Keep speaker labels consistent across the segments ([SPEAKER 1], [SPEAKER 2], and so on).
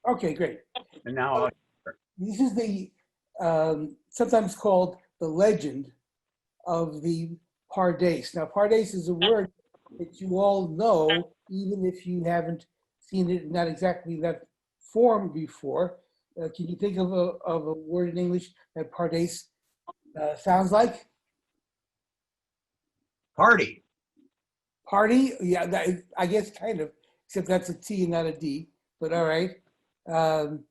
[SPEAKER 1] Okay, great.
[SPEAKER 2] And now,
[SPEAKER 1] This is the sometimes called the legend of the Pardes. Now, Pardes is a word that you all know, even if you haven't seen it in not exactly that form before. Can you think of a word in English that Pardes sounds like?
[SPEAKER 2] party.
[SPEAKER 1] Party? Yeah, that, I guess kind of, except that's a T and not a D, but all right. Um,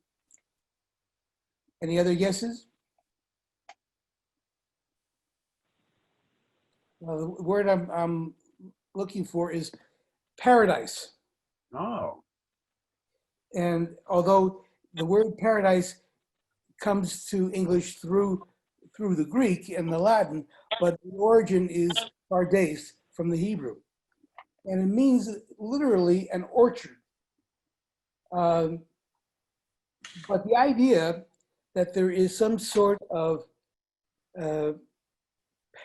[SPEAKER 1] any other guesses? Well, the word I'm looking for is paradise.
[SPEAKER 2] Oh,
[SPEAKER 1] And although the word paradise comes to English through the Greek and the Latin, but the origin is pardes from the Hebrew, and it means literally an orchard. Um, but the idea that there is some sort of uh,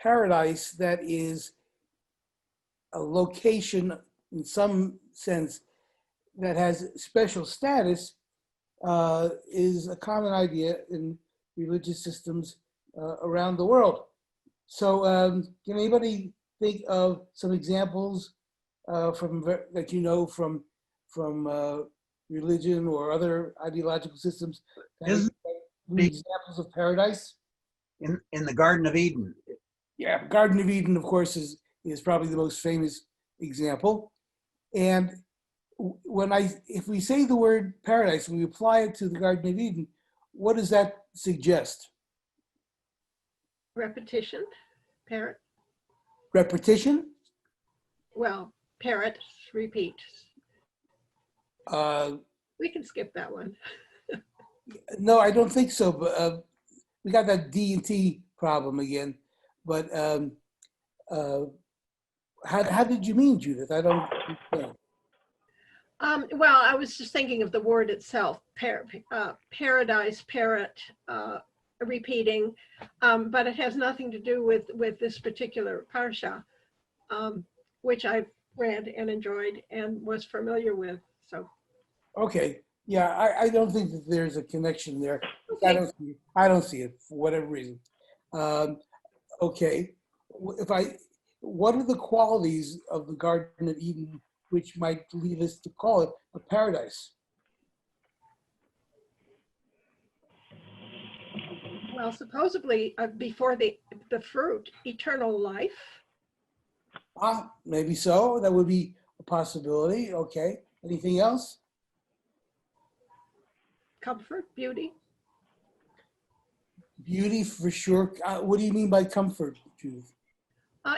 [SPEAKER 1] paradise that is a location in some sense that has special status is a common idea in religious systems around the world. So, can anybody think of some examples from that you know from religion or other ideological systems that
[SPEAKER 2] isn't the
[SPEAKER 1] examples of paradise?
[SPEAKER 2] in the Garden of Eden?
[SPEAKER 1] Yeah, Garden of Eden, of course, is probably the most famous example. And if we say the word paradise, we apply it to the Garden of Eden, what does that suggest?
[SPEAKER 3] Repetition, parrot.
[SPEAKER 1] Repetition?
[SPEAKER 3] Well, parrot, repeat.
[SPEAKER 1] Uh,
[SPEAKER 3] We can skip that one.
[SPEAKER 1] no, I don't think so. But we got that D and T problem again. But uh, how did you mean, Judith? I don't understand.
[SPEAKER 3] Well, I was just thinking of the word itself, paradise, parrot, repeating, but it has nothing to do with this particular parsha, which I've read and enjoyed and was familiar with. So,
[SPEAKER 1] Okay, yeah, I don't think that there's a connection there.
[SPEAKER 3] okay.
[SPEAKER 1] I don't see it for whatever reason. Um, okay, what are the qualities of the Garden of Eden which might lead us to call it a paradise?
[SPEAKER 3] Well, supposedly before the fruit, eternal life.
[SPEAKER 1] Ah, maybe so. That would be a possibility. Okay. Anything else?
[SPEAKER 3] Comfort, beauty.
[SPEAKER 1] Beauty for sure. What do you mean by comfort, Judith?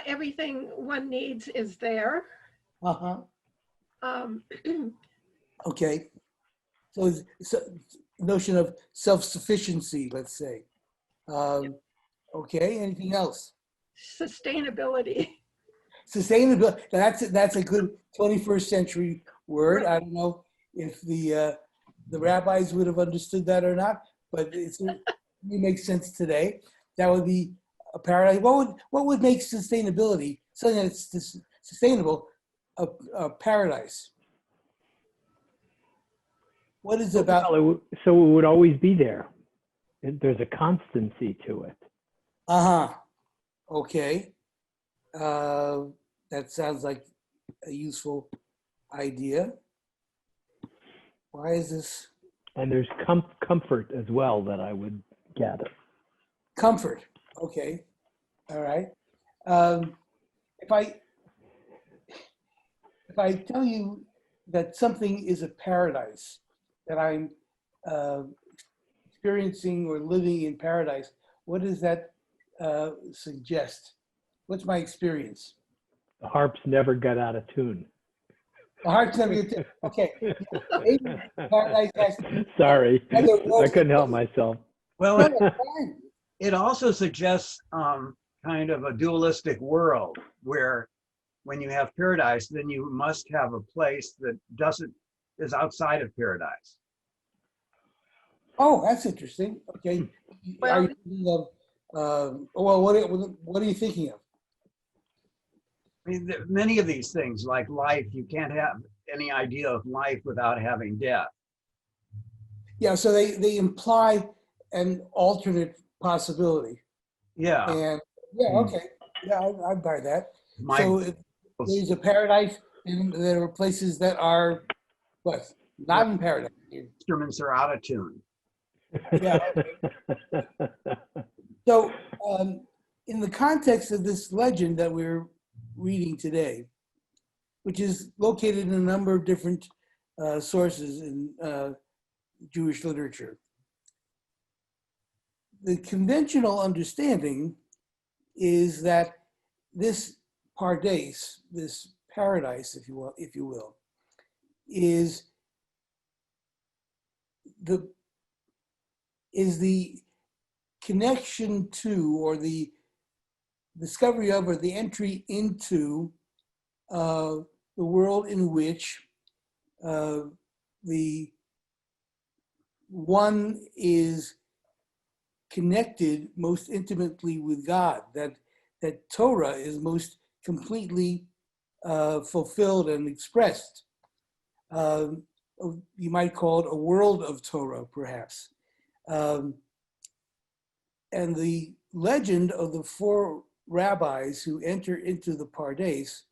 [SPEAKER 3] Everything one needs is there.
[SPEAKER 1] Uh-huh.
[SPEAKER 3] Um,
[SPEAKER 1] Okay. So it's a notion of self-sufficiency, let's say. Um, okay. Anything else?
[SPEAKER 3] sustainability.
[SPEAKER 1] Sustainability. That's a good 21st century word.
[SPEAKER 3] Right.
[SPEAKER 1] I don't know if the rabbis would have understood that or not, but it makes sense today. That would be a paradigm. What would make sustainability something that's sustainable a paradise? What is it about?
[SPEAKER 4] Well, so it would always be there. There's a constancy to it.
[SPEAKER 1] Uh-huh. Okay. That sounds like a useful idea. Why is this?
[SPEAKER 4] And there's comfort as well that I would gather.
[SPEAKER 1] Comfort. Okay. All right. Um, if I tell you that something is a paradise, that I'm experiencing or living in paradise, what does that suggest? What's my experience?
[SPEAKER 4] The harps never got out of tune.
[SPEAKER 1] The heart's never get to, okay. Maybe paradise has
[SPEAKER 4] Sorry,
[SPEAKER 1] other
[SPEAKER 4] I
[SPEAKER 1] worlds.
[SPEAKER 4] couldn't help myself.
[SPEAKER 2] Well,
[SPEAKER 1] No, it's fine.
[SPEAKER 2] it also suggests kind of a dualistic world where when you have paradise, then you must have a place that is outside of paradise.
[SPEAKER 1] Oh, that's interesting. Okay.
[SPEAKER 3] Well-
[SPEAKER 1] Are you thinking of, well, what are you thinking of?
[SPEAKER 2] I mean, many of these things, like life, you can't have any idea of life without having death.
[SPEAKER 1] Yeah, so they imply an alternate possibility.
[SPEAKER 2] Yeah,
[SPEAKER 1] And yeah,
[SPEAKER 4] Hmm.
[SPEAKER 1] okay. Yeah, I buy that.
[SPEAKER 2] my
[SPEAKER 1] So there's a paradise, and there are places that are what?
[SPEAKER 2] where
[SPEAKER 1] Not in paradise.
[SPEAKER 2] instruments are out of tune.
[SPEAKER 1] Yeah. So in the context of this legend that we're reading today, which is located in a number of different sources in Jewish literature, the conventional understanding is that this pardes, this paradise, if you will, is the connection to, or the discovery of, or the entry into the world in which the one is connected most intimately with God, that Torah is most completely fulfilled and expressed. Um, you might call it a world of Torah, perhaps. Um, and the legend of the four rabbis who enter into the Pardes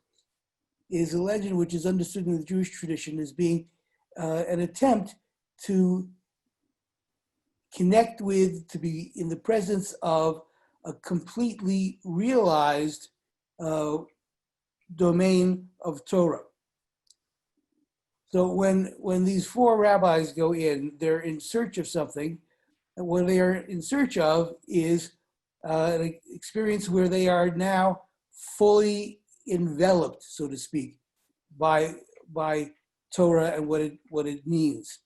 [SPEAKER 1] is a legend which is understood in the Jewish tradition as being an attempt to connect with, to be in the presence of a completely realized domain of Torah. So when these four rabbis go in, they're in search of something, and what they are in search of is an experience where they are now fully enveloped, so to speak, by Torah and what it means.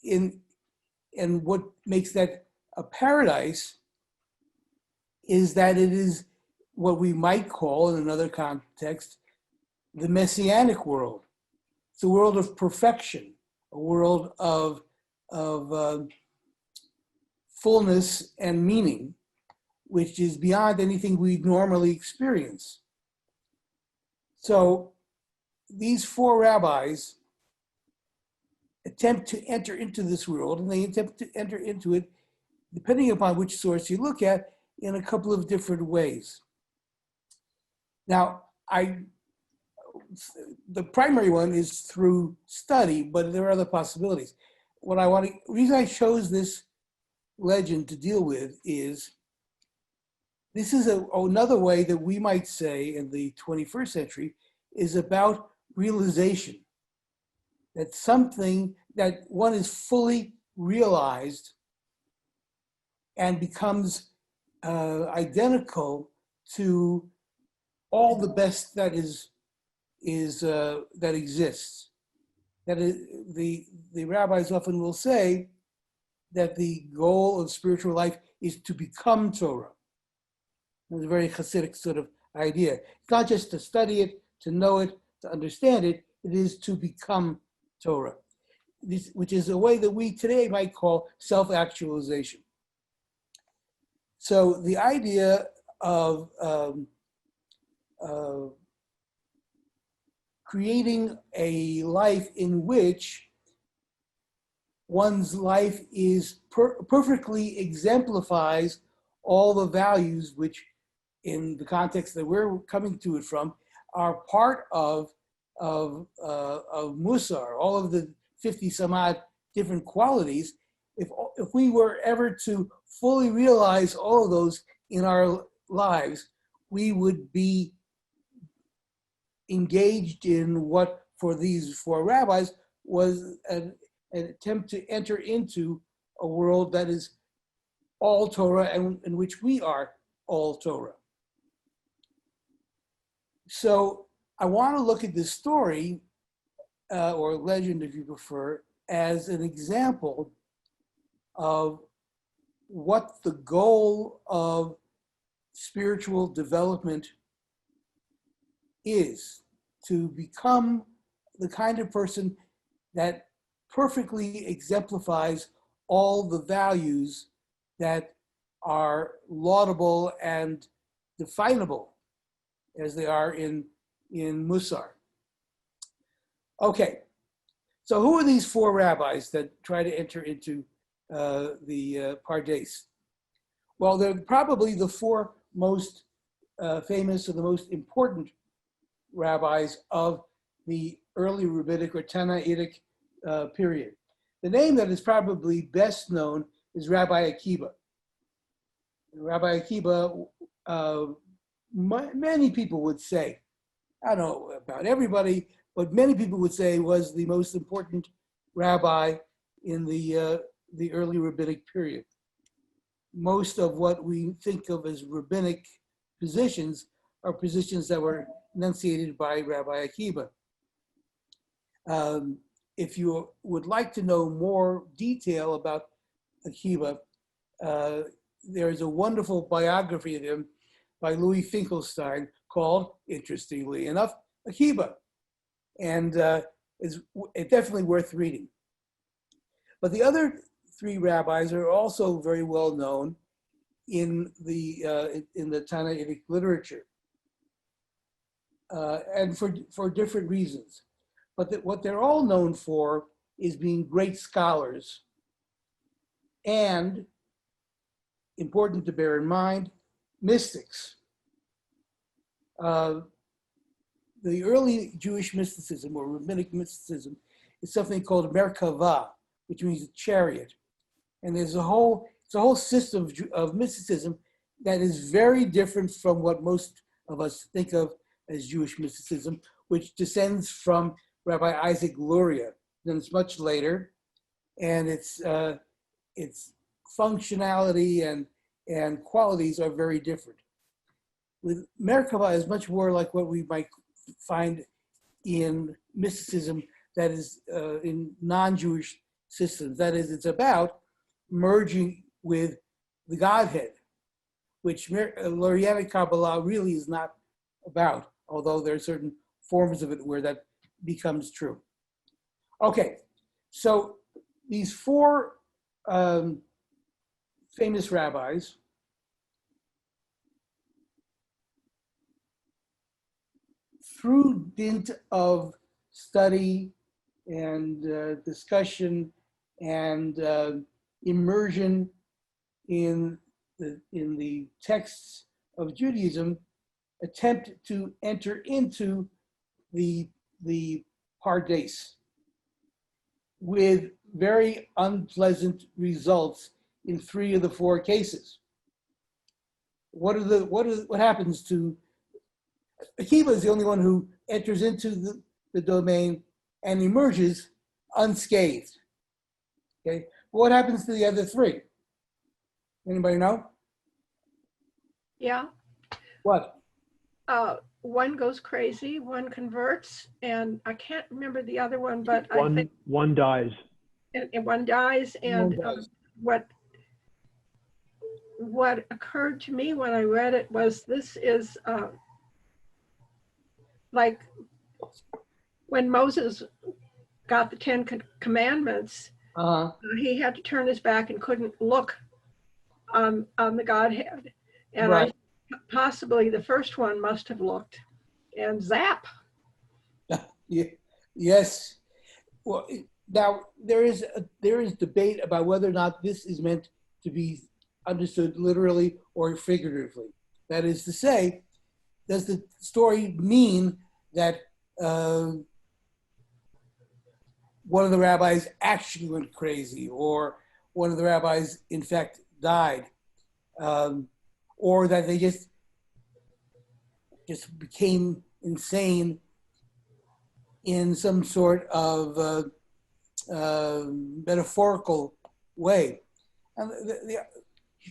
[SPEAKER 1] In and what makes that a paradise is that it is what we might call, in another context, the messianic world. It's a world of perfection, a world of fullness and meaning, which is beyond anything we normally experience. So these four rabbis attempt to enter into this world, and they attempt to enter into it, depending upon which source you look at, in a couple of different ways. Now, the primary one is through study, but there are other possibilities. The reason I chose this legend to deal with is this is another way that we might say in the 21st century is about realization, that something that one is fully realized and becomes identical to all the best that that exists. That is, the rabbis often will say that the goal of spiritual life is to become Torah. It's a very Hasidic sort of idea. It's not just to study it, to know it, to understand it. It is to become Torah, which is a way that we today might call self-actualization. So the idea of creating a life in which one's life is perfectly exemplifies all the values which, in the context that we're coming to it from, are part of Mussar, all of the 50 some odd different qualities. If we were ever to fully realize all of those in our lives, we would be engaged in what, for these four rabbis, was an attempt to enter into a world that is all Torah and in which we are all Torah. So I want to look at this story, or legend if you prefer, as an example of what the goal of spiritual development is, to become the kind of person that perfectly exemplifies all the values that are laudable and definable as they are in Mussar. Okay, So who are these four rabbis that try to enter into the Pardes? Well, they're probably the four most famous or the most important rabbis of the early rabbinic or Tannaitic period. The name that is probably best known is Rabbi Akiba. Rabbi Akiba, many people would say, I don't know about everybody, but many people would say was the most important rabbi in the early rabbinic period. Most of what we think of as rabbinic positions are positions that were enunciated by Rabbi Akiba. If you would like to know more detail about Akiba, there is a wonderful biography of him by Louis Finkelstein called, interestingly enough, Akiba. And it's definitely worth reading. But the other three rabbis are also very well known in the Tannaitic literature, and for different reasons. But what they're all known for is being great scholars and, important to bear in mind, mystics. The early Jewish mysticism or rabbinic mysticism is something called Merkava, which means chariot. And there's a whole system of mysticism that is very different from what most of us think of as Jewish mysticism, which descends from Rabbi Isaac Luria. Then it's much later, and its functionality and qualities are very different. With Merkava is much more like what we might find in mysticism that is in non-Jewish systems. That is, it's about merging with the Godhead, which Lurianic Kabbalah really is not about, although there are certain forms of it where that becomes true. Okay, so these four famous rabbis through dint of study and discussion and immersion in the texts of Judaism, attempt to enter into the Pardes with very unpleasant results in three of the four cases. What happens to Akiba is the only one who enters into the domain and emerges unscathed. Okay, what happens to the other three? Anybody know?
[SPEAKER 3] Yeah.
[SPEAKER 1] What?
[SPEAKER 3] One goes crazy, one converts, and I can't remember the other one, but I think
[SPEAKER 4] one dies.
[SPEAKER 3] and one dies. And
[SPEAKER 1] One dies.
[SPEAKER 3] What occurred to me when I read it was this is like when Moses got the Ten Commandments, he had to turn his back and couldn't look on the Godhead. And
[SPEAKER 1] right.
[SPEAKER 3] Possibly the first one must have looked, and zap.
[SPEAKER 1] Yes. Well, now there is debate about whether or not this is meant to be understood literally or figuratively. That is to say, does the story mean that one of the rabbis actually went crazy, or one of the rabbis in fact died, or that they just became insane in some sort of metaphorical way? And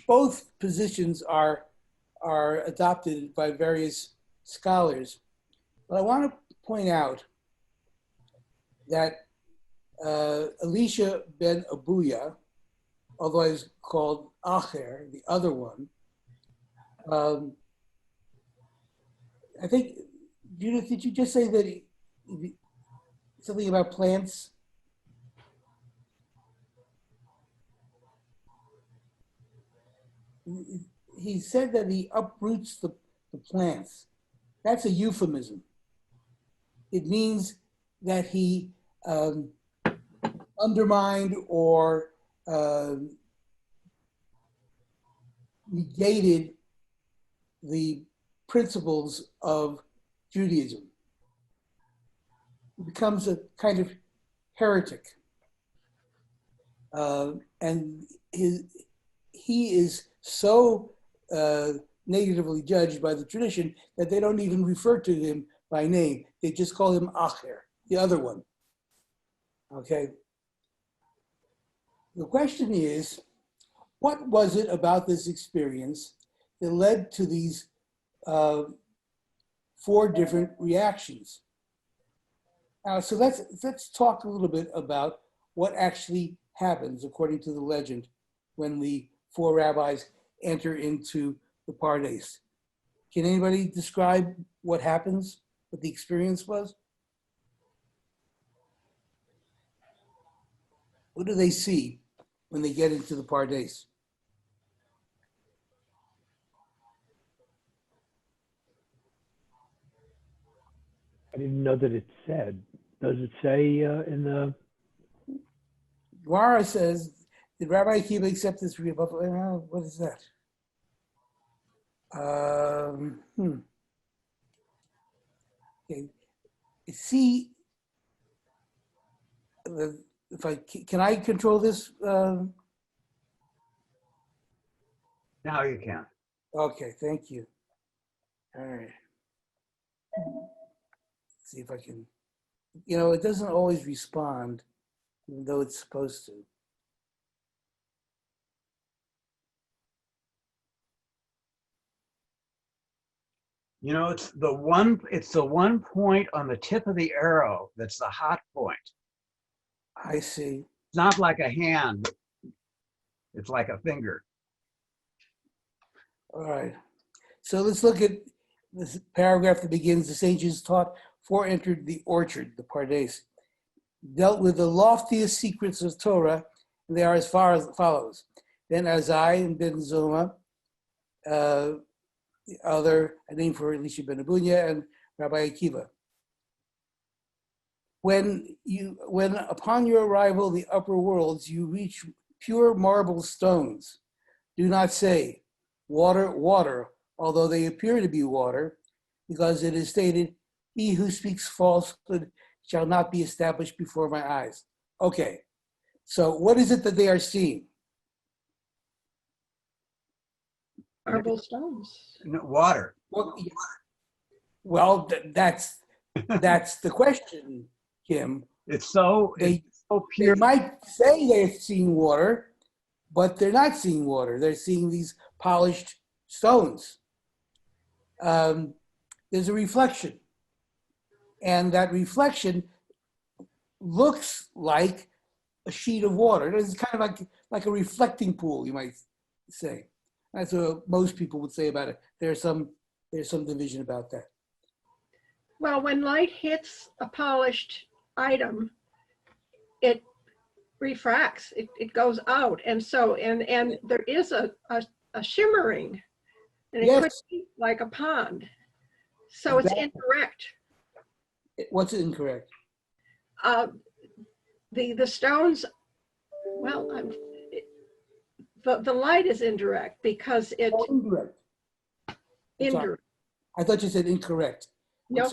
[SPEAKER 1] both positions are adopted by various scholars. But I want to point out that Elisha ben Abuya, otherwise called Acher, the other one, I think, Judith, did you just say that something about plants? He said that he uproots the plants. That's a euphemism. It means that he undermined or negated the principles of Judaism. He becomes a kind of heretic. And he is so negatively judged by the tradition that they don't even refer to him by name. They just call him Acher, the other one. Okay. The question is, what was it about this experience that led to these 4 different reactions? So let's talk a little bit about what actually happens according to the legend when the 4 rabbis enter into the Pardes. Can anybody describe what happens, what the experience was? What do they see when they get into the Pardes?
[SPEAKER 4] I didn't know that it said. Does it say in the?
[SPEAKER 1] Gemara says, did Rabbi Akiva accept this rebuttal? What is that? Okay. See, if can I control this?
[SPEAKER 2] Now you can.
[SPEAKER 1] Okay, thank you. All right. See if I can, it doesn't always respond, even though it's supposed to.
[SPEAKER 2] It's the one point on the tip of the arrow that's the hot point.
[SPEAKER 1] I see.
[SPEAKER 2] It's not like a hand. It's like a finger.
[SPEAKER 1] All right. So let's look at this paragraph that begins, the sages taught 4 entered the orchard, the Pardes, dealt with the loftiest secrets of Torah, and they are as far as follows. Then Azai and Ben Zoma, the other, a name for Elisha ben Abunya, and Rabbi Akiva. When upon your arrival the upper worlds, you reach pure marble stones. Do not say, water, water, although they appear to be water, because it is stated, he who speaks falsehood shall not be established before my eyes. Okay, so what is it that they are seeing?
[SPEAKER 3] Marble stones.
[SPEAKER 2] No, water.
[SPEAKER 1] Well, that's the question, Kim.
[SPEAKER 2] It's so
[SPEAKER 1] They
[SPEAKER 2] pure.
[SPEAKER 1] might say they're seeing water, but they're not seeing water. They're seeing these polished stones. There's a reflection. And that reflection looks like a sheet of water. It's kind of like a reflecting pool, you might say. That's what most people would say about it. There's some division about that.
[SPEAKER 3] Well, when light hits a polished item, it refracts, it goes out. And so, and there is a shimmering, and it could be like a pond. So exactly. It's incorrect.
[SPEAKER 1] What's incorrect?
[SPEAKER 3] The stones, well, the light is indirect because it.
[SPEAKER 1] Oh, indirect.
[SPEAKER 3] Indirect.
[SPEAKER 1] I thought you said incorrect.
[SPEAKER 3] No.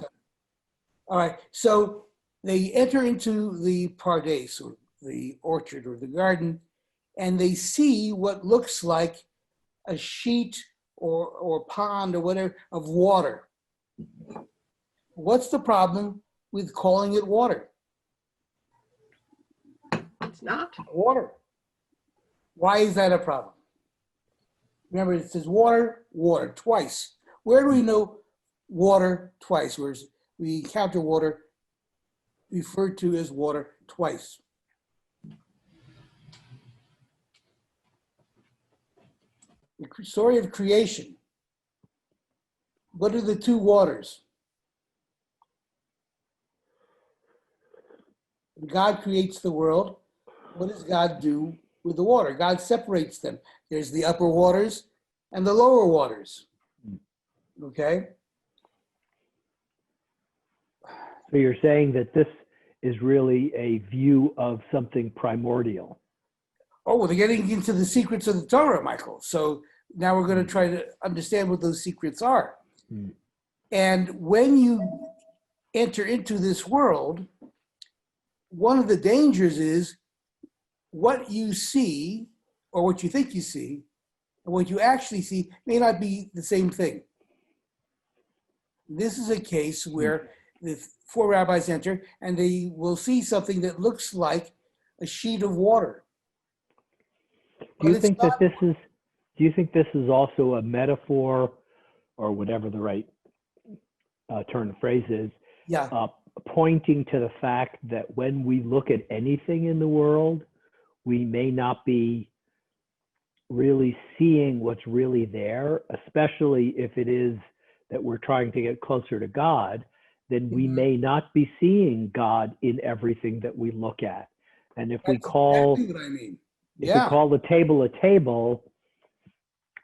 [SPEAKER 1] All right. So they enter into the Pardes, or the orchard or the garden, and they see what looks like a sheet or pond or whatever of water. What's the problem with calling it water?
[SPEAKER 3] It's not.
[SPEAKER 1] Water. Why is that a problem? Remember, it says water, water, twice. Where do we know water twice? Where we encounter water referred to as water twice. The story of creation. What are the 2 waters? When God creates the world, what does God do with the water? God separates them. There's the upper waters and the lower waters. Okay?
[SPEAKER 4] So you're saying that this is really a view of something primordial.
[SPEAKER 1] Oh, well, they're getting into the secrets of the Torah, Michael. So now we're going to try to understand what those secrets are.
[SPEAKER 4] Mm.
[SPEAKER 1] And when you enter into this world, one of the dangers is what you see or what you think you see and what you actually see may not be the same thing. This is a case where the four rabbis enter and they will see something that looks like a sheet of water.
[SPEAKER 4] Do you think that do you think this is also a metaphor, or whatever the right turn of phrase is,
[SPEAKER 1] Yeah.
[SPEAKER 4] pointing to the fact that when we look at anything in the world, we may not be really seeing what's really there, especially if it is that we're trying to get closer to God, then we may not be seeing God in everything that we look at. And if we call,
[SPEAKER 1] exactly what I mean.
[SPEAKER 4] if we call the table a table,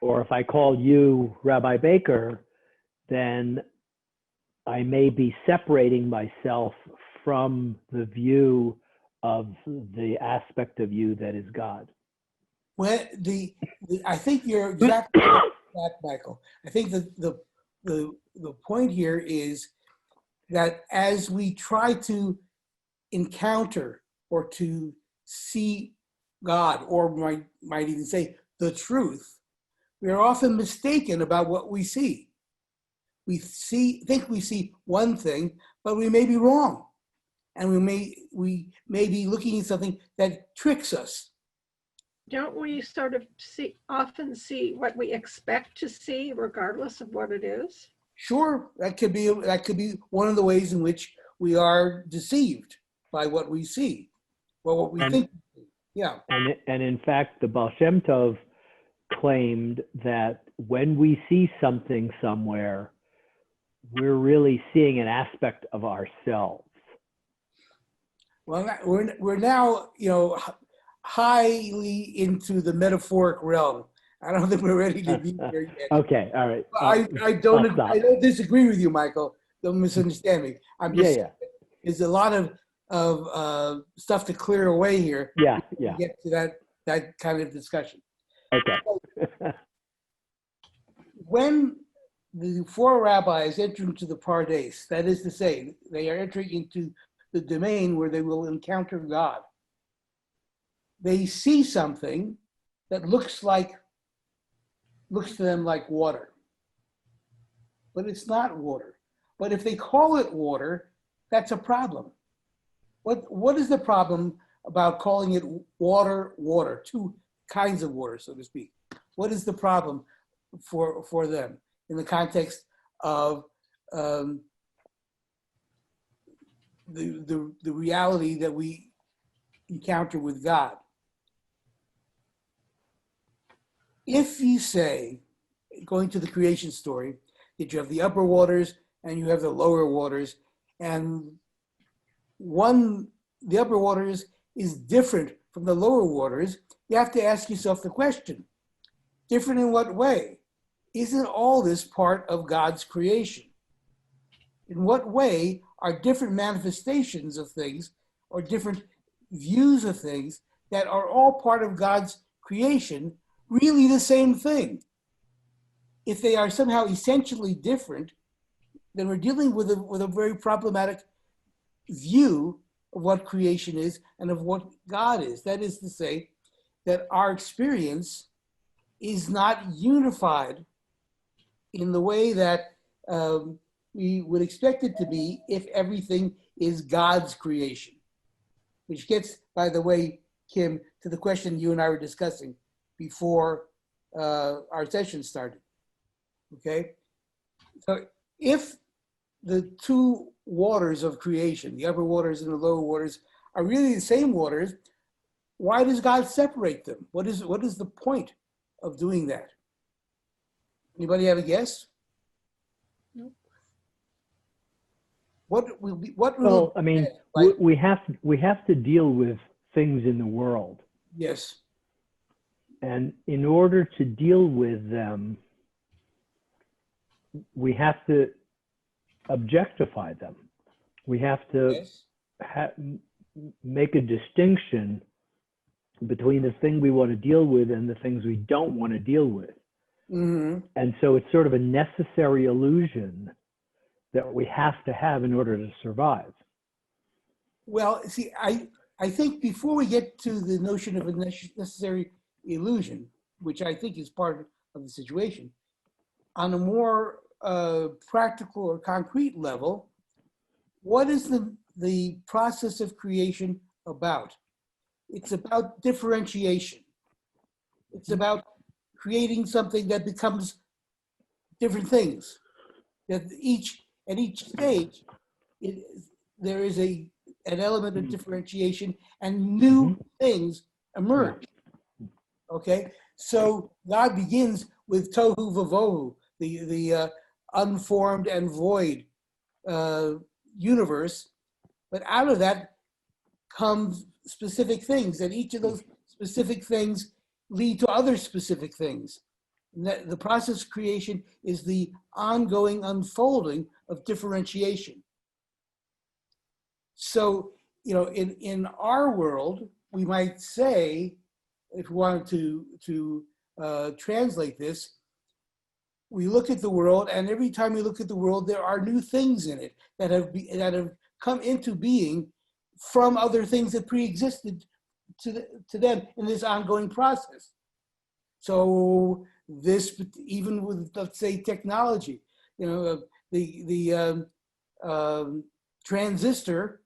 [SPEAKER 4] or if I call you Rabbi Baker, then I may be separating myself from the view of the aspect of you that is God.
[SPEAKER 1] Well, I think you're exactly right, Michael. I think the point here is that as we try to encounter or to see God, or might even say the truth, we are often mistaken about what we see. We think we see one thing, but we may be wrong, and we may be looking at something that tricks us.
[SPEAKER 3] Don't we sort of often see what we expect to see, regardless of what it is?
[SPEAKER 1] Sure, that could be one of the ways in which we are deceived by what we see, or what we think. Yeah.
[SPEAKER 4] And in fact, the Baal Shem Tov claimed that when we see something somewhere, we're really seeing an aspect of ourselves.
[SPEAKER 1] Well, we're now, highly into the metaphoric realm. I don't think we're ready to be there yet.
[SPEAKER 4] Okay, all right.
[SPEAKER 1] I don't disagree with you, Michael. Don't misunderstand me. I'm just there's a lot of stuff to clear away here.
[SPEAKER 4] Yeah.
[SPEAKER 1] To get to that kind of discussion.
[SPEAKER 4] Okay.
[SPEAKER 1] When the four rabbis enter into the Pardes, that is to say, they are entering into the domain where they will encounter God. They see something that looks to them like water, but it's not water. But if they call it water, that's a problem. What is the problem about calling it water? Two kinds of water, so to speak. What is the problem for them in the context of the reality that we encounter with God? If you say, going to the creation story, that you have the upper waters and you have the lower waters, and the upper waters is different from the lower waters, you have to ask yourself the question, different in what way? Isn't all this part of God's creation? In what way are different manifestations of things or different views of things that are all part of God's creation really the same thing? If they are somehow essentially different, then we're dealing with a very problematic view of what creation is and of what God is. That is to say, that our experience is not unified in the way that we would expect it to be if everything is God's creation. Which gets, by the way, Kim, to the question you and I were discussing before our session started. Okay? So if the two waters of creation, the upper waters and the lower waters, are really the same waters, why does God separate them? What is the point of doing that? Anybody have a guess?
[SPEAKER 3] Nope.
[SPEAKER 4] Well, I mean, we have to deal with things in the world.
[SPEAKER 1] Yes.
[SPEAKER 4] And in order to deal with them, we have to objectify them. We have to make a distinction between the thing we want to deal with and the things we don't want to deal with.
[SPEAKER 1] Mm-hmm.
[SPEAKER 4] And so it's sort of a necessary illusion that we have to have in order to survive.
[SPEAKER 1] Well, see, I think before we get to the notion of a necessary illusion, which I think is part of the situation, on a more practical or concrete level, what is the process of creation about? It's about differentiation. It's about creating something that becomes different things. That at each stage, there is an element of differentiation, and new things emerge. Okay, so God begins with tohu vavohu, the unformed and void universe, but out of that comes specific things, and each of those specific things lead to other specific things. And the process of creation is the ongoing unfolding of differentiation. So, in our world, we might say, if we wanted to translate this, we look at the world, and every time we look at the world, there are new things in it that have come into being from other things that pre-existed to them in this ongoing process. So this, even with, let's say, technology, the transistor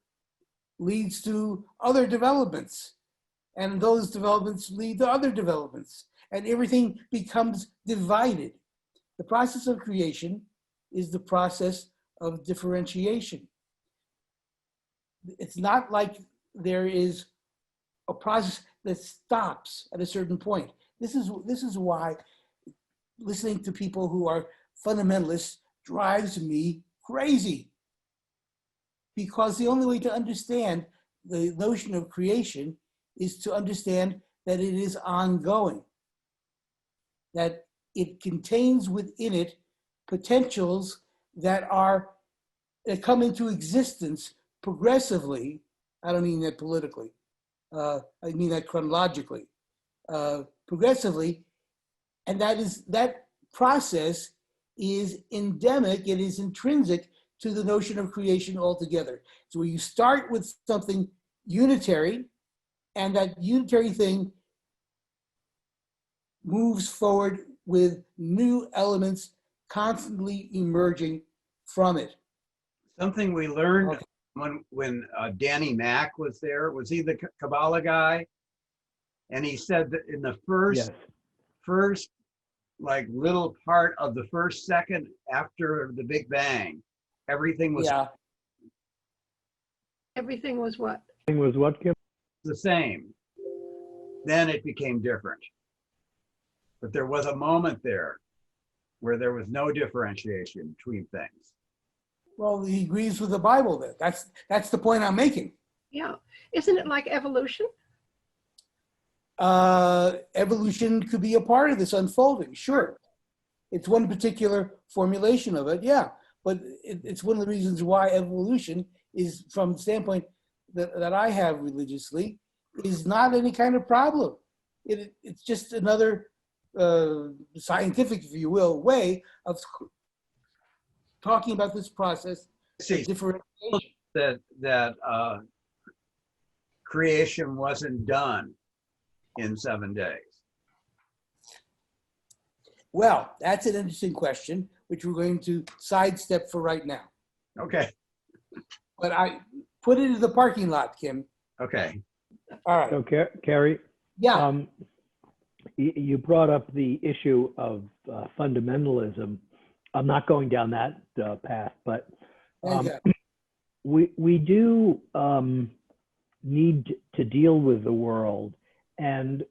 [SPEAKER 1] leads to other developments, and those developments lead to other developments, and everything becomes divided. The process of creation is the process of differentiation. It's not like there is a process that stops at a certain point. This is why listening to people who are fundamentalists drives me crazy. Because the only way to understand the notion of creation is to understand that it is ongoing, that it contains within it potentials that come into existence progressively. I don't mean that politically. I mean that chronologically, progressively, and that process is endemic. It is intrinsic to the notion of creation altogether. So you start with something unitary, and that unitary thing moves forward with new elements constantly emerging from it.
[SPEAKER 2] Something we learned when Danny Mack was there, was he the Kabbalah guy? And he said that in the first like little part of the first second after the Big Bang, everything was
[SPEAKER 3] Everything was what?
[SPEAKER 4] Everything was what, Kim?
[SPEAKER 2] the same. Then it became different. But there was a moment there where there was no differentiation between things.
[SPEAKER 1] Well, he agrees with the Bible then. That's the point I'm making.
[SPEAKER 3] Yeah. Isn't it like evolution?
[SPEAKER 1] Evolution could be a part of this unfolding, sure. It's one particular formulation of it, yeah. But it's one of the reasons why evolution is, from the standpoint that I have religiously, is not any kind of problem. It's just another scientific, if you will, way of talking about this process.
[SPEAKER 2] See,
[SPEAKER 1] Differentiation.
[SPEAKER 2] that creation wasn't done in 7 days.
[SPEAKER 1] Well, that's an interesting question, which we're going to sidestep for right now.
[SPEAKER 2] Okay.
[SPEAKER 1] But I put it in the parking lot, Kim.
[SPEAKER 2] Okay.
[SPEAKER 1] All right.
[SPEAKER 4] So, Kerry,
[SPEAKER 1] Yeah.
[SPEAKER 4] you brought up the issue of fundamentalism. I'm not going down that path, but we do need to deal with the world, and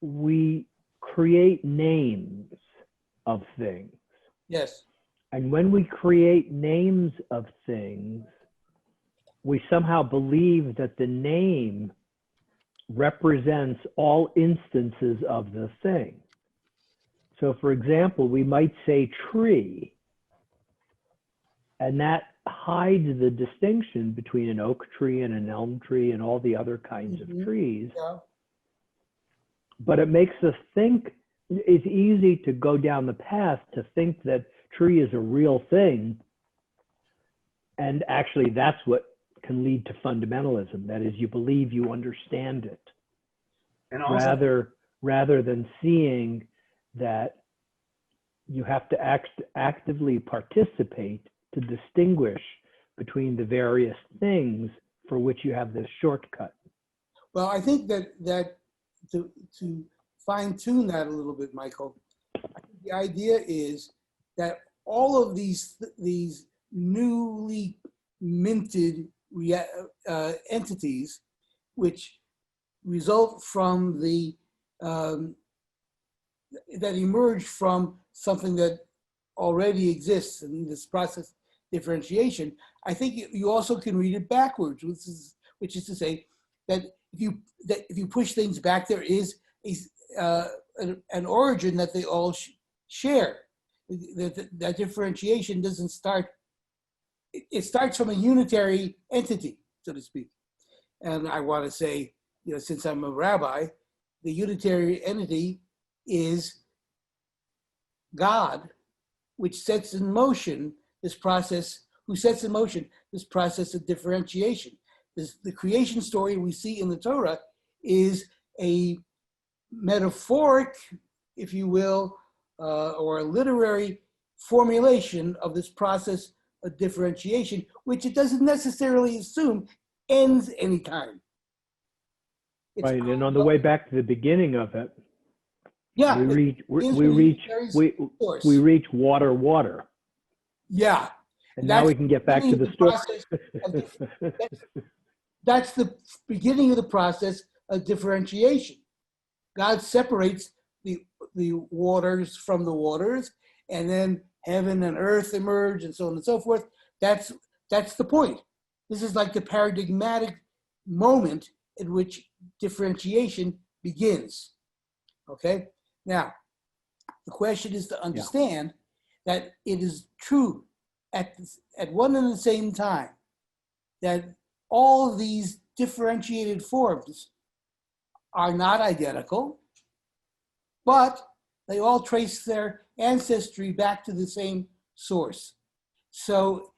[SPEAKER 4] we create names of things.
[SPEAKER 1] Yes.
[SPEAKER 4] And when we create names of things, we somehow believe that the name represents all instances of the thing. So for example, we might say tree, and that hides the distinction between an oak tree and an elm tree and all the other kinds of trees.
[SPEAKER 1] Yeah.
[SPEAKER 4] But it makes us think, it's easy to go down the path to think that tree is a real thing. And actually that's what can lead to fundamentalism. That is, you believe you understand it.
[SPEAKER 2] And also,
[SPEAKER 4] rather than seeing that you have to actively participate to distinguish between the various things for which you have this shortcut.
[SPEAKER 1] Well, I think that to fine tune that a little bit, Michael, the idea is that all of these newly minted entities, which result from that emerge from something that already exists in this process differentiation, I think you also can read it backwards, which is to say that if you push things back, there is an origin that they all share. That differentiation doesn't start. It starts from a unitary entity, so to speak. And I want to say, since I'm a rabbi, the unitary entity is God, which sets in motion this process, this process of differentiation. The creation story we see in the Torah is a metaphoric, if you will, or a literary formulation of this process of differentiation, which it doesn't necessarily assume ends anytime.
[SPEAKER 4] Right, and on the way back to the beginning of it,
[SPEAKER 1] yeah,
[SPEAKER 4] we reach water.
[SPEAKER 1] Yeah.
[SPEAKER 4] And now we can get back to the story.
[SPEAKER 1] That's the beginning of the process of differentiation. God separates the waters from the waters, and then heaven and earth emerge, and so on and so forth. That's the point. This is like the paradigmatic moment at which differentiation begins. Okay? Now, the question is to understand that it is true at one and the same time that all of these differentiated forms are not identical, but they all trace their ancestry back to the same source. So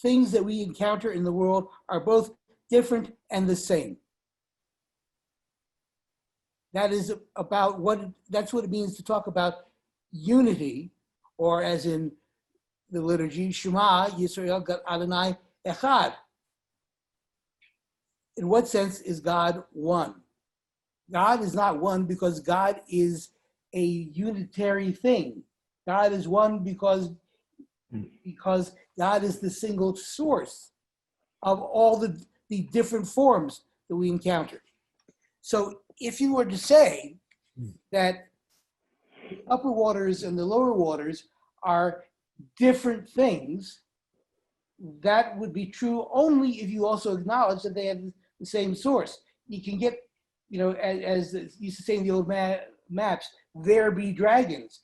[SPEAKER 1] things that we encounter in the world are both different and the same. That's what it means to talk about unity, or as in the liturgy, Shema Yisrael Gad Adonai Echad. In what sense is God one? God is not one because God is a unitary thing. God is one because God is the single source of all the different forms that we encounter. So if you were to say that the upper waters and the lower waters are different things, that would be true only if you also acknowledge that they have the same source. You can get, as used to say in the old maps, there be dragons.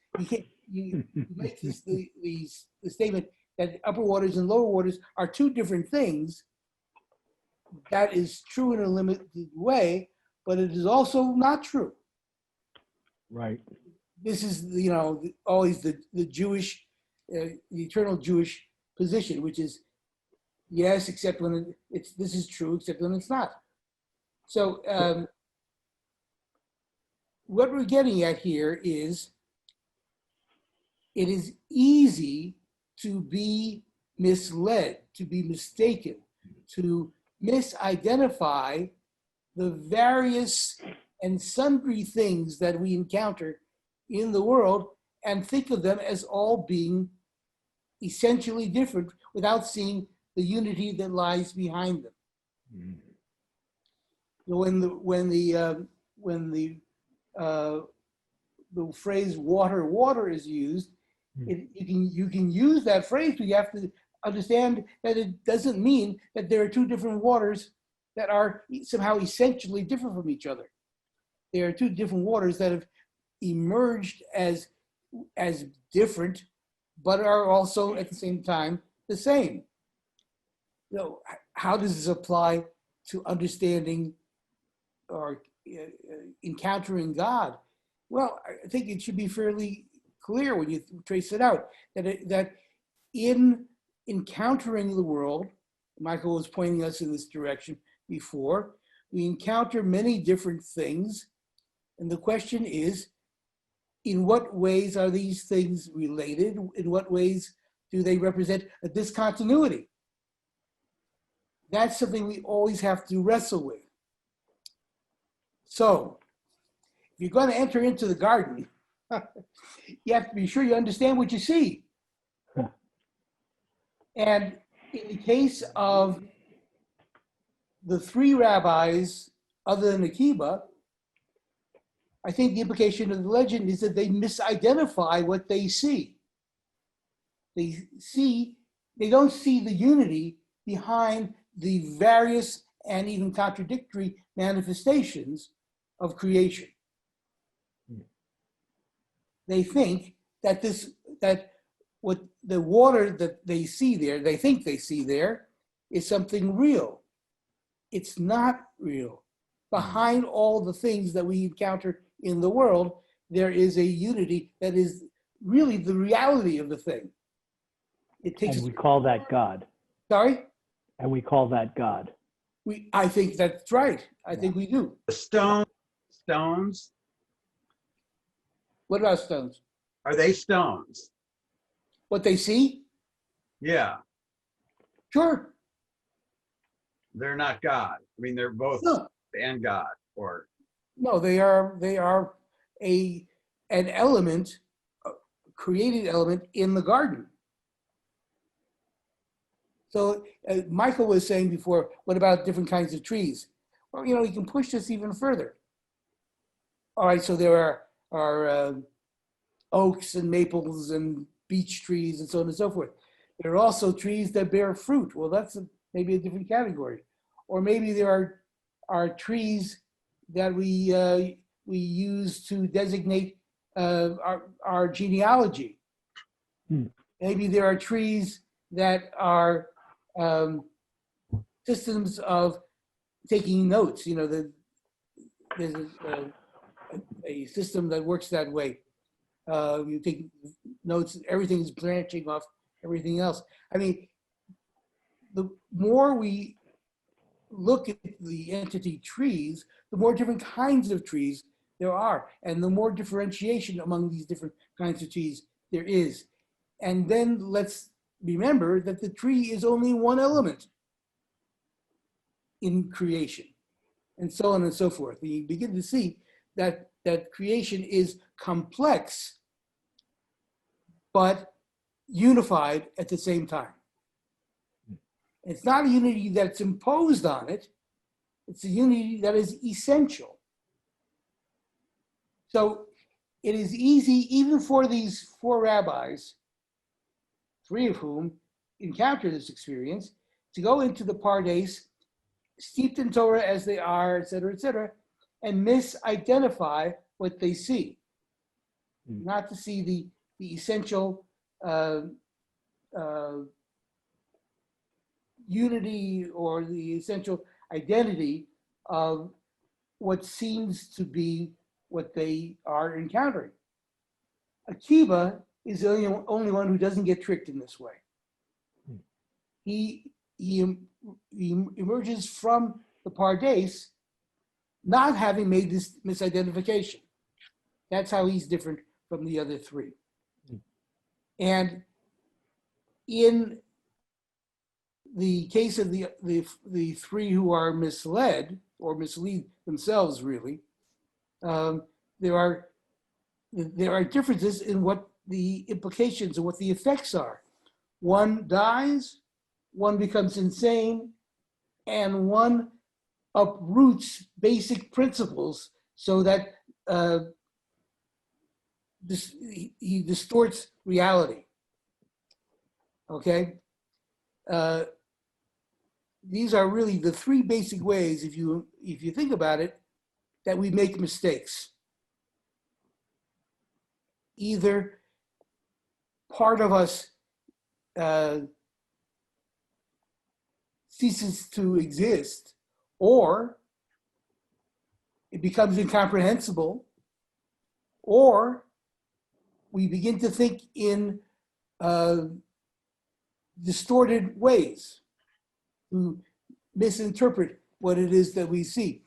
[SPEAKER 1] You make the statement that upper waters and lower waters are two different things. That is true in a limited way, but it is also not true.
[SPEAKER 4] Right.
[SPEAKER 1] This is, always the Jewish, the eternal Jewish position, which is yes, except when this is true, except when it's not. So what we're getting at here is it is easy to be misled, to be mistaken, to misidentify the various and sundry things that we encounter in the world and think of them as all being essentially different without seeing the unity that lies behind them. When the phrase water is used, you can use that phrase, but you have to understand that it doesn't mean that there are two different waters that are somehow essentially different from each other. There are two different waters that have emerged as different, but are also at the same time the same. How does this apply to understanding or encountering God? Well, I think it should be fairly clear when you trace it out that in encountering the world, Michael was pointing us in this direction before, we encounter many different things. And the question is, in what ways are these things related? In what ways do they represent a discontinuity? That's something we always have to wrestle with. So, if you're going to enter into the garden, you have to be sure you understand what you see. And in the case of the three rabbis, other than Akiba, I think the implication of the legend is that they misidentify what they see. They don't see the unity behind the various and even contradictory manifestations of creation. They think that what the water that they see there, they think they see there, is something real. It's not real. Behind all the things that we encounter in the world, there is a unity that is really the reality of the thing. It takes.
[SPEAKER 4] And we call that God.
[SPEAKER 1] Sorry?
[SPEAKER 4] And we call that God.
[SPEAKER 1] I think that's right. I think we do.
[SPEAKER 2] The stones,
[SPEAKER 1] What about stones?
[SPEAKER 2] are they stones?
[SPEAKER 1] What they see?
[SPEAKER 2] Yeah,
[SPEAKER 1] Sure.
[SPEAKER 2] they're not God. I mean, they're both
[SPEAKER 1] No,
[SPEAKER 2] and God, or
[SPEAKER 1] no, they are an element, a created element in the garden. So Michael was saying before, what about different kinds of trees? Well, you can push this even further. All right, so there are oaks and maples and beech trees and so on and so forth. There are also trees that bear fruit. Well, that's maybe a different category. Or maybe there are trees that we use to designate our genealogy. Maybe there are trees that are systems of taking notes. There's a system that works that way. You take notes, everything is branching off everything else. I mean, the more we look at the entity trees, the more different kinds of trees there are, and the more differentiation among these different kinds of trees there is. And then let's remember that the tree is only one element in creation, and so on and so forth. You begin to see that creation is complex, but unified at the same time. It's not a unity that's imposed on it. It's a unity that is essential. So it is easy, even for these four rabbis, three of whom encounter this experience, to go into the Pardes, steeped in Torah as they are, et cetera, and misidentify what they see. Not to see the essential unity or the essential identity of what seems to be what they are encountering. Akiva is the only one who doesn't get tricked in this way. He emerges from the Pardes not having made this misidentification. That's how he's different from the other three. And in the case of the three who are misled or mislead themselves, really, there are differences in what the implications and what the effects are. One dies, one becomes insane, and one uproots basic principles so that he distorts reality. Okay? These are really the three basic ways, if you think about it, that we make mistakes. Either part of us ceases to exist, or it becomes incomprehensible, or we begin to think in distorted ways, to misinterpret what it is that we see.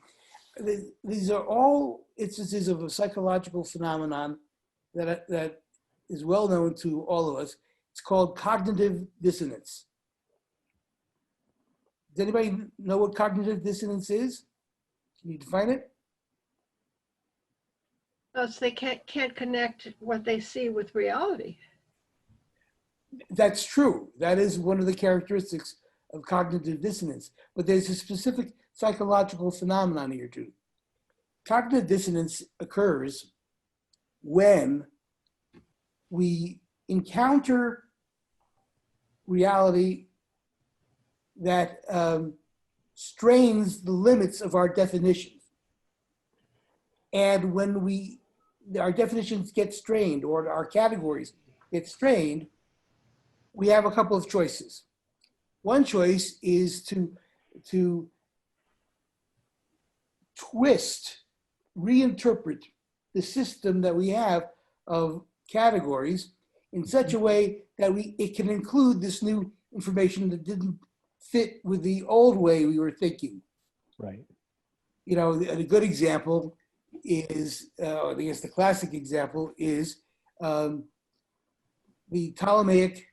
[SPEAKER 1] These are all instances of a psychological phenomenon that is well known to all of us. It's called cognitive dissonance. Does anybody know what cognitive dissonance is? Can you define it?
[SPEAKER 3] So they can't connect what they see with reality.
[SPEAKER 1] That's true. That is one of the characteristics of cognitive dissonance. But there's a specific psychological phenomenon here too. Cognitive dissonance occurs when we encounter reality that strains the limits of our definitions. And when our definitions get strained, or our categories get strained, we have a couple of choices. One choice is to twist, reinterpret the system that we have of categories in such a way that it can include this new information that didn't fit with the old way we were thinking.
[SPEAKER 4] Right.
[SPEAKER 1] You know, a good example is, I guess the classic example is the Ptolemaic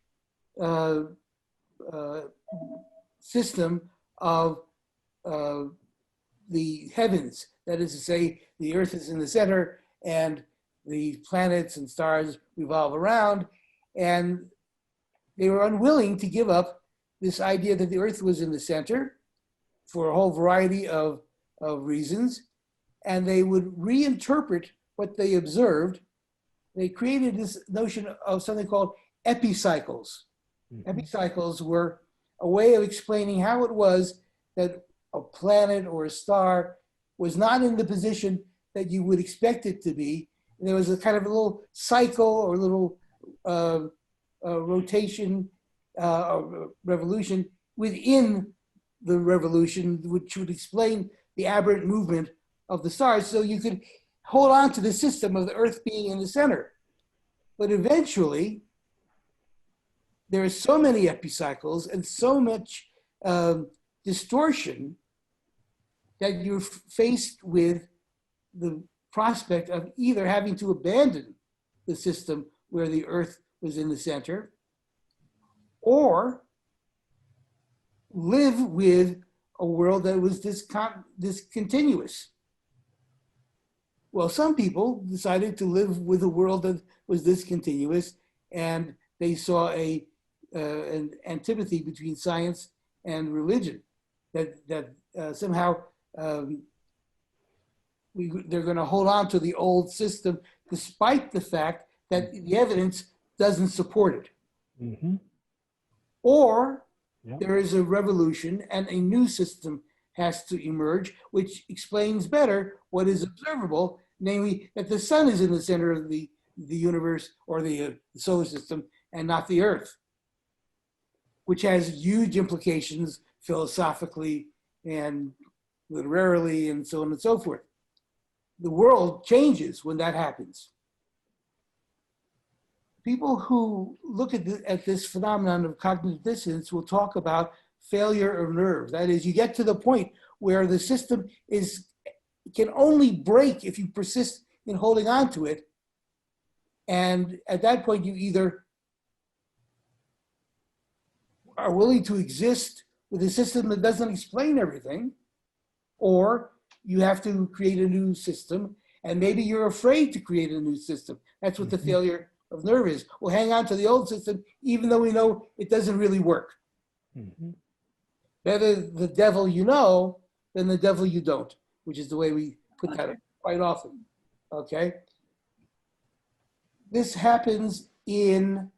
[SPEAKER 1] system of the heavens. That is to say, the earth is in the center and the planets and stars revolve around. And they were unwilling to give up this idea that the earth was in the center for a whole variety of reasons. And they would reinterpret what they observed. They created this notion of something called epicycles. Mm-hmm. Epicycles were a way of explaining how it was that a planet or a star was not in the position that you would expect it to be. And there was a kind of a little cycle or a little rotation or revolution within the revolution, which would explain the aberrant movement of the stars. So you could hold on to the system of the earth being in the center. But eventually, there are so many epicycles and so much distortion that you're faced with the prospect of either having to abandon the system where the earth was in the center, or live with a world that was discontinuous. Well, some people decided to live with a world that was discontinuous, and they saw an antipathy between science and religion, that somehow they're going to hold on to the old system despite the fact that the evidence doesn't support it. Mm-hmm. Or there is a revolution and a new system has to emerge, which explains better what is observable, namely that the sun is in the center of the universe or the solar system and not the earth, which has huge implications philosophically and literarily and so on and so forth. The world changes when that happens. People who look at this phenomenon of cognitive dissonance will talk about failure of nerve. That is, you get to the point where the system can only break if you persist in holding on to it. And at that point, you either are willing to exist with a system that doesn't explain everything, or you have to create a new system, and maybe you're afraid to create a new system. That's what the failure of nerve is. We'll hang on to the old system, even though we know it doesn't really work. Mm-hmm. Better the devil you know than the devil you don't, which is the way we put that quite often, okay? This happens in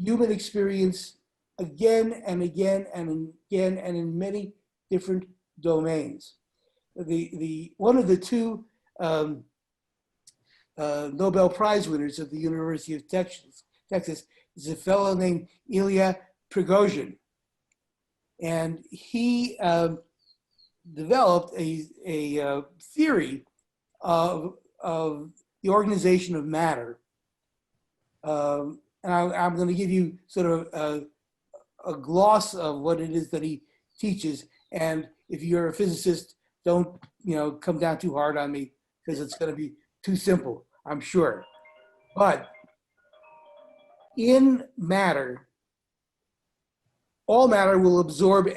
[SPEAKER 1] human experience again and again and again and in many different domains. One of the two Nobel Prize winners of the University of Texas is a fellow named Ilya Prigozhin. And he developed a theory of the organization of matter. And I'm going to give you sort of a gloss of what it is that he teaches. And if you're a physicist, don't come down too hard on me, because it's going to be too simple, I'm sure. But in matter, all matter will absorb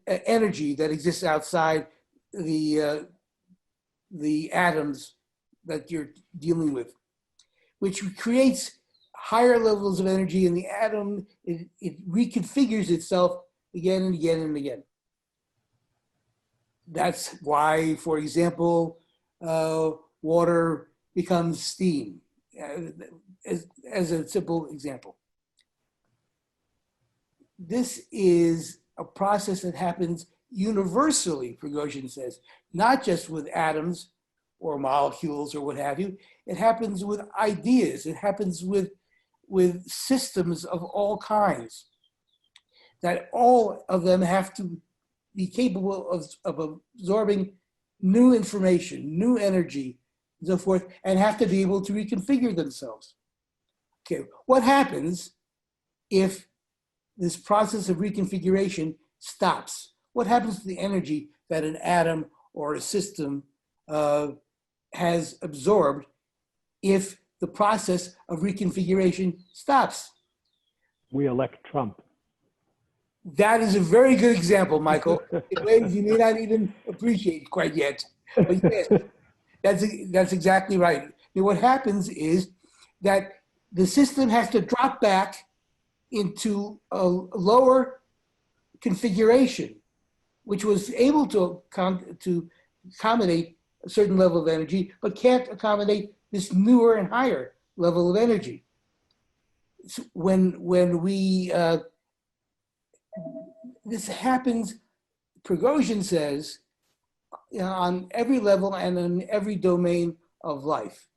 [SPEAKER 1] energy that exists outside the atoms that you're dealing with, which creates higher levels of energy in the atom. It reconfigures itself again and again and again. That's why, for example, water becomes steam, as a simple example. This is a process that happens universally, Prigozhin says, not just with atoms or molecules or what have you. It happens with ideas. It happens with systems of all kinds, that all of them have to be capable of absorbing new information, new energy, and so forth, and have to be able to reconfigure themselves. Okay, what happens if this process of reconfiguration stops? What happens to the energy that an atom or a system has absorbed if the process of reconfiguration stops?
[SPEAKER 4] We elect Trump.
[SPEAKER 1] That is a very good example, Michael, in ways you may not even appreciate quite yet. But yes, that's exactly right. And what happens is that the system has to drop back into a lower configuration, which was able to accommodate a certain level of energy, but can't accommodate this newer and higher level of energy. So when we this happens, Prigozhin says, on every level and in every domain of life.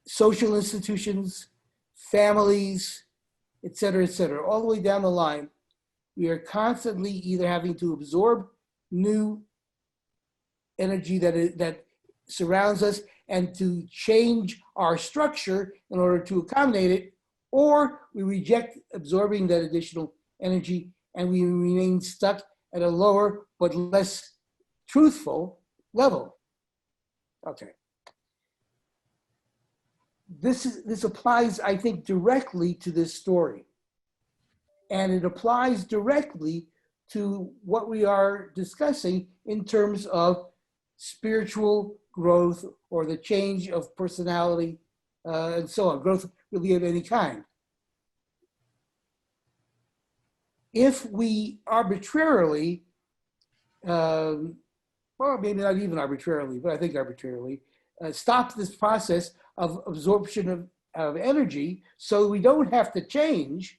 [SPEAKER 1] Social institutions, families, et cetera, all the way down the line. We are constantly either having to absorb new energy that surrounds us and to change our structure in order to accommodate it, or we reject absorbing that additional energy and we remain stuck at a lower but less truthful level. Okay. This applies, I think, directly to this story. And it applies directly to what we are discussing in terms of spiritual growth or the change of personality and so on, growth really of any kind. If we arbitrarily, or maybe not even arbitrarily, but I think arbitrarily, stop this process of absorption of energy so we don't have to change,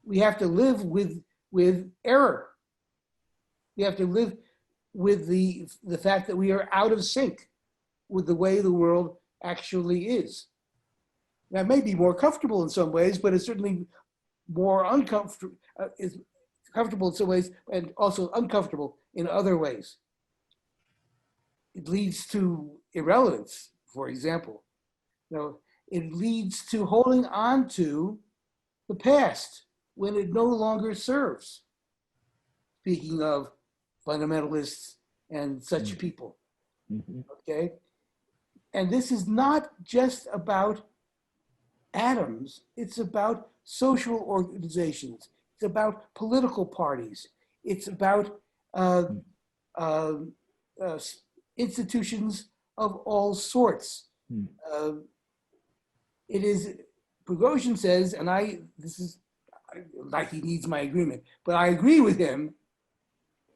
[SPEAKER 1] we have to live with error. We have to live with the fact that we are out of sync with the way the world actually is. That may be more comfortable in some ways, but it's certainly more uncomfortable, is comfortable in some ways and also uncomfortable in other ways. It leads to irrelevance, for example. It leads to holding on to the past when it no longer serves. Speaking of fundamentalists and such people, okay? And this is not just about atoms, it's about social organizations, it's about political parties, it's about institutions of all sorts. It is, Prigozhin says, and this is like he needs my agreement, but I agree with him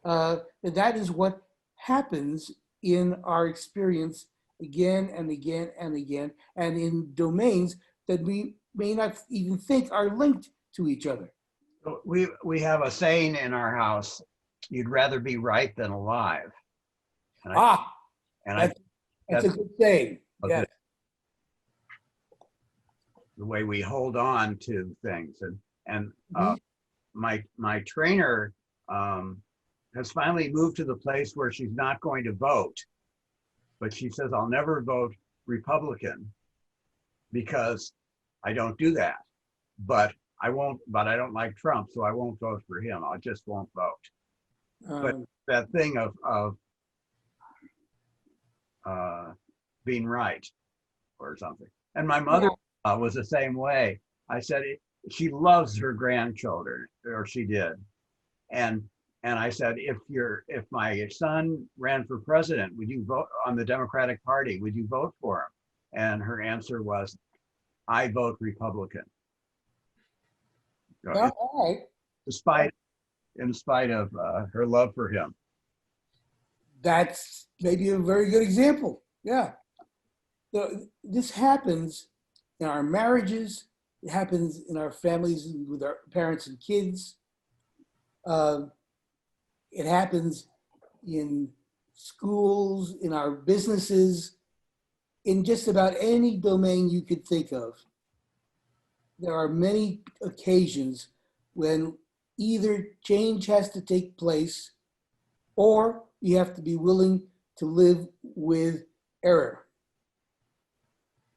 [SPEAKER 1] that is what happens in our experience again and again and again, and in domains that we may not even think are linked to each other.
[SPEAKER 2] We have a saying in our house: "You'd rather be right than alive." And
[SPEAKER 1] that's a good saying. Yeah.
[SPEAKER 2] The way we hold on to things, and my trainer has finally moved to the place where she's not going to vote, but she says, I'll never vote Republican because I don't do that. But I don't like Trump, so I won't vote for him. I just won't vote. But that thing of being right or something. And my mother was the same way. I said, she loves her grandchildren, or she did. And I said, if my son ran for president, would you vote on the Democratic Party? Would you vote for him? And her answer was, I vote Republican.
[SPEAKER 1] All right.
[SPEAKER 2] In spite of her love for him.
[SPEAKER 1] That's maybe a very good example. Yeah. So this happens in our marriages. It happens in our families with our parents and kids. It happens in schools, in our businesses, in just about any domain you could think of. There are many occasions when either change has to take place or you have to be willing to live with error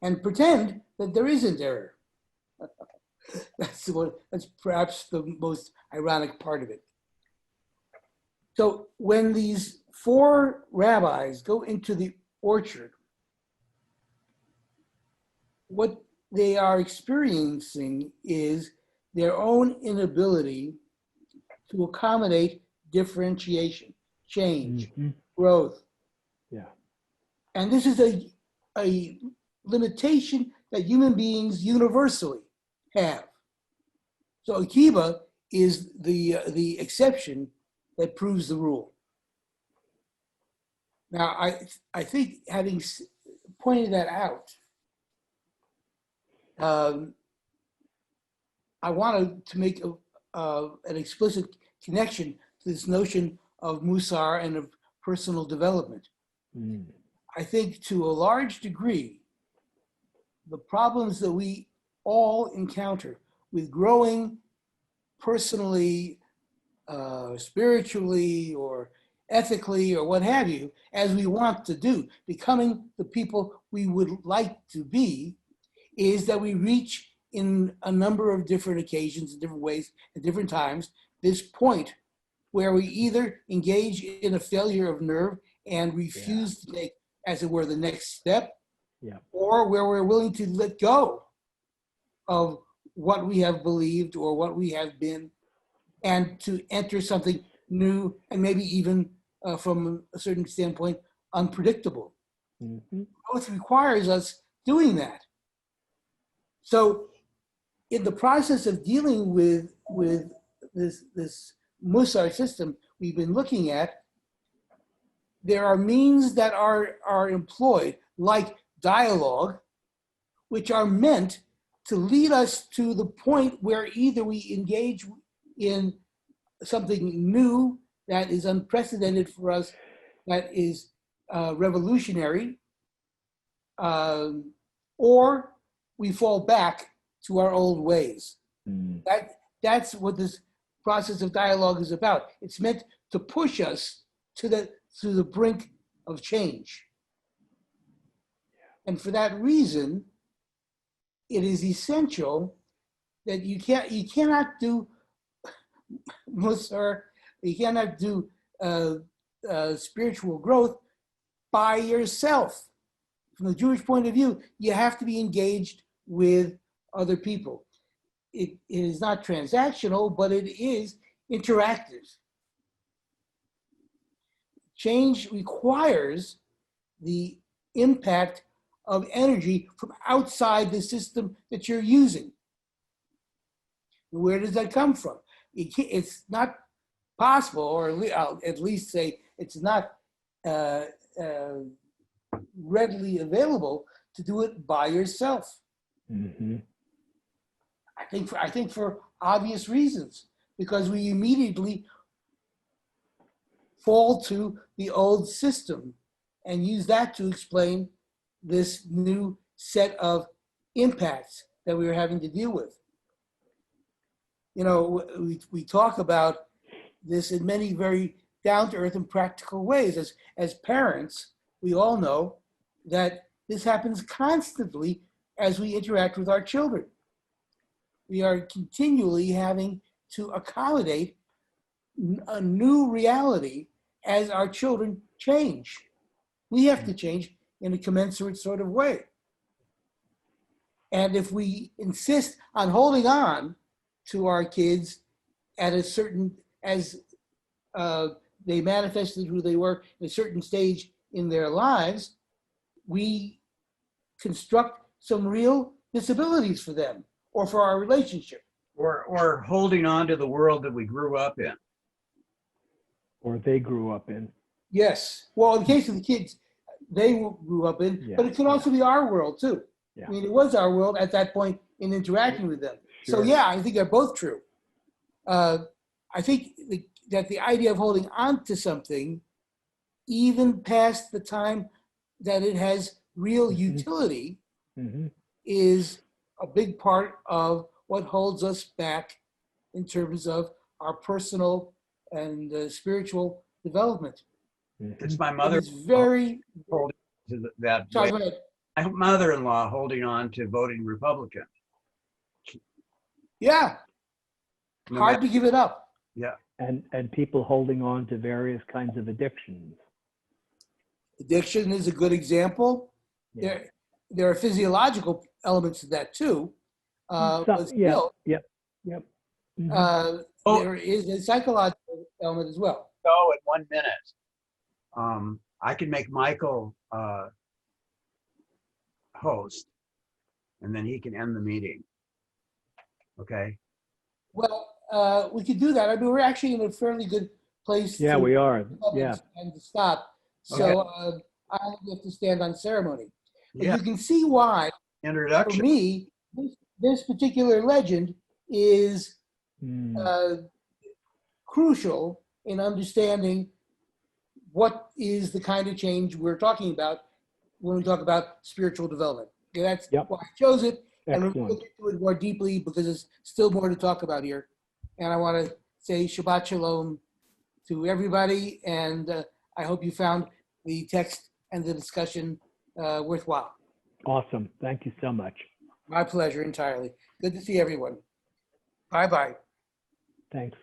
[SPEAKER 1] and pretend that there isn't error. That's perhaps the most ironic part of it. So when these 4 rabbis go into the orchard, what they are experiencing is their own inability to accommodate differentiation, change, growth.
[SPEAKER 4] Yeah.
[SPEAKER 1] And this is a limitation that human beings universally have. So Akiba is the exception that proves the rule. Now, I think having pointed that out, I wanted to make an explicit connection to this notion of Mussar and of personal development. I think to a large degree, the problems that we all encounter with growing personally, spiritually, or ethically, or what have you, as we want to do, becoming the people we would like to be, is that we reach in a number of different occasions, in different ways, at different times, this point where we either engage in a failure of nerve and refuse to take, as it were, the next step, or where we're willing to let go of what we have believed or what we have been, and to enter something new and maybe even from a certain standpoint, unpredictable. Both requires us doing that. So in the process of dealing with this Mussar system we've been looking at, there are means that are employed, like dialogue, which are meant to lead us to the point where either we engage in something new that is unprecedented for us, that is revolutionary, or we fall back to our old ways. That's what this process of dialogue is about. It's meant to push us to the brink of change. And for that reason, it is essential that you cannot do Mussar, you cannot do spiritual growth by yourself. From the Jewish point of view, you have to be engaged with other people. It is not transactional, but it is interactive. Change requires the impact of energy from outside the system that you're using. Where does that come from? It's not possible, or I'll at least say it's not readily available to do it by yourself. I think for obvious reasons, because we immediately fall to the old system and use that to explain this new set of impacts that we are having to deal with. you know, we talk about this in many very down-to-earth and practical ways. As parents, we all know that this happens constantly as we interact with our children. We are continually having to accommodate a new reality as our children change. We have to change in a commensurate sort of way. And if we insist on holding on to our kids at a certain, as they manifested who they were at a certain stage in their lives, we construct some real disabilities for them or for our relationship.
[SPEAKER 2] Or holding on to the world that we grew up in.
[SPEAKER 4] Or they grew up in.
[SPEAKER 1] Yes. Well, in the case of the kids, they grew up in,
[SPEAKER 4] Yeah,
[SPEAKER 1] but it could also be our world too.
[SPEAKER 4] Yeah.
[SPEAKER 1] I mean, it was our world at that point in interacting with them. So
[SPEAKER 4] Sure.
[SPEAKER 1] yeah, I think they're both true. I think that the idea of holding on to something, even past the time that it has real utility, is a big part of what holds us back in terms of our personal and spiritual development.
[SPEAKER 2] It's my
[SPEAKER 1] And
[SPEAKER 2] mother
[SPEAKER 1] it's very,
[SPEAKER 2] holding to that.
[SPEAKER 1] sorry,
[SPEAKER 2] way.
[SPEAKER 1] go ahead.
[SPEAKER 2] My mother-in-law holding on to voting Republican.
[SPEAKER 1] Yeah,
[SPEAKER 2] No
[SPEAKER 1] hard
[SPEAKER 2] matter-
[SPEAKER 1] to give it up.
[SPEAKER 2] Yeah.
[SPEAKER 4] And people holding on to various kinds of addictions.
[SPEAKER 1] Addiction is a good example.
[SPEAKER 4] Yeah.
[SPEAKER 1] There are physiological elements to that too. But still,
[SPEAKER 4] Yep. Mhm.
[SPEAKER 1] there is a psychological element as well.
[SPEAKER 2] So in 1 minute, I can make Michael host, and then he can end the meeting. Okay.
[SPEAKER 1] Well, we could do that. I mean, we're actually in a fairly good place.
[SPEAKER 4] Yeah,
[SPEAKER 1] to
[SPEAKER 4] we are.
[SPEAKER 1] stop
[SPEAKER 4] Yeah.
[SPEAKER 1] and to stop. So I have to stand on ceremony. But
[SPEAKER 2] Yeah.
[SPEAKER 1] you can see why, for
[SPEAKER 2] Introduction.
[SPEAKER 1] me, this particular legend is crucial in understanding what is the kind of change we're talking about when we talk about spiritual development. Okay, that's
[SPEAKER 4] Yep.
[SPEAKER 1] why I chose it. And we'll
[SPEAKER 4] Excellent.
[SPEAKER 1] look into it more deeply because there's still more to talk about here. And I want to say Shabbat Shalom to everybody. And I hope you found the text and the discussion worthwhile.
[SPEAKER 4] Awesome. Thank you so much.
[SPEAKER 1] My pleasure entirely. Good to see everyone. Bye-bye.
[SPEAKER 4] Thanks.